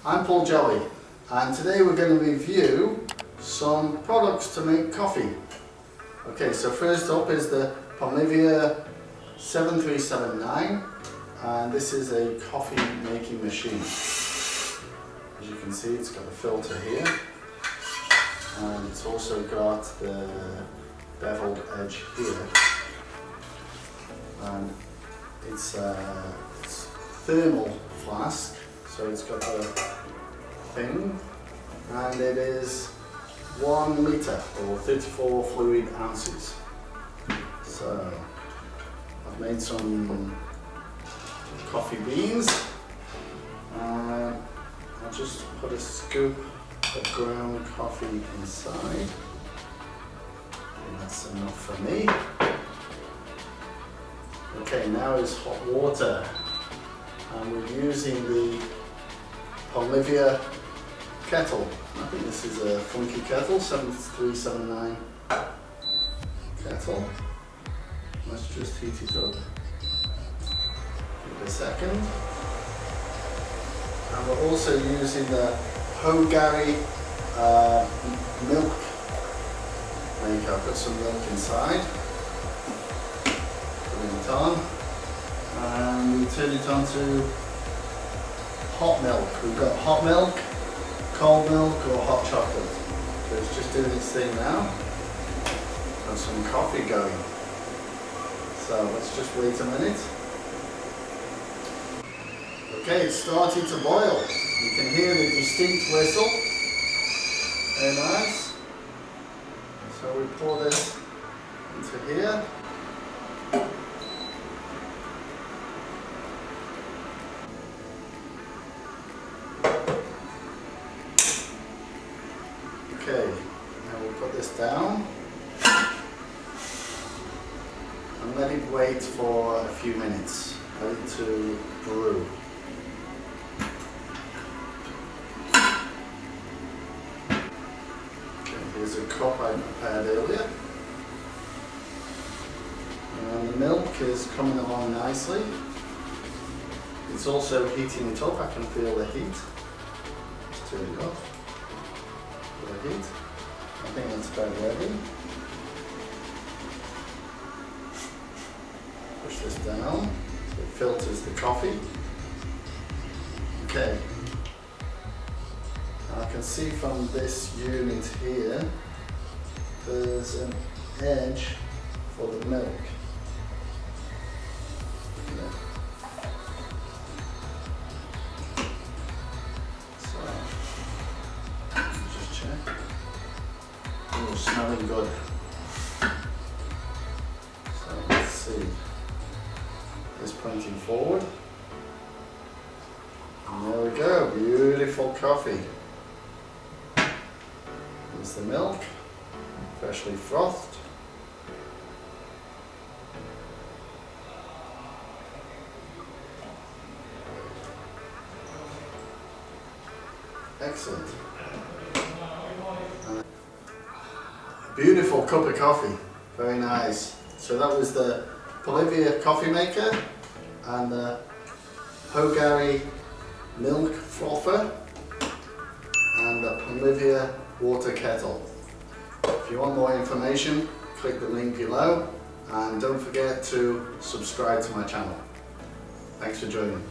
I'm Paul Jolly, and today we're going to review some products to make coffee. Okay, so first up is the Poliviar 7379, and this is a coffee making machine. As you can see, it's got a filter here, and it's also got the beveled edge here, and it's thermal flask, so it's got the thing, and it is 1 litre or 34 fluid ounces. So I've made some coffee beans, and I'll just put a scoop of ground coffee inside. And that's enough for me. Okay, now is hot water, and we're using the Poliviar Kettle. I think this is a funky kettle, 7379 kettle. Let's just heat it up. Give it a second. And we're also using the Hoagary milk maker. I've got some milk inside. Putting it on. And we turn it on to hot milk. We've got hot milk, cold milk, or hot chocolate. So it's just doing its thing now. Got some coffee going. So let's just wait a minute. Okay, it's starting to boil. You can hear the distinct whistle. Very nice. So we pour this into here. Okay, now we'll put this down and let it wait for a few minutes, let it to brew. Okay, here's a cup I prepared earlier, and the milk is coming along nicely. It's also heating it up. I can feel the heat. Let's turn it off. Heat. I think that's about ready. Push this down so it filters the coffee. Okay. I can see from this unit here there's an edge for the milk. Oh, smelling good. So let's see. It's pointing forward. And there we go, beautiful coffee. Here's the milk, freshly frothed. Excellent. Beautiful cup of coffee, very nice. So that was the Poliviar coffee maker and the Hoagary milk frother and the Poliviar water kettle. If you want more information, click the link below, and don't forget to subscribe to my channel. Thanks for joining.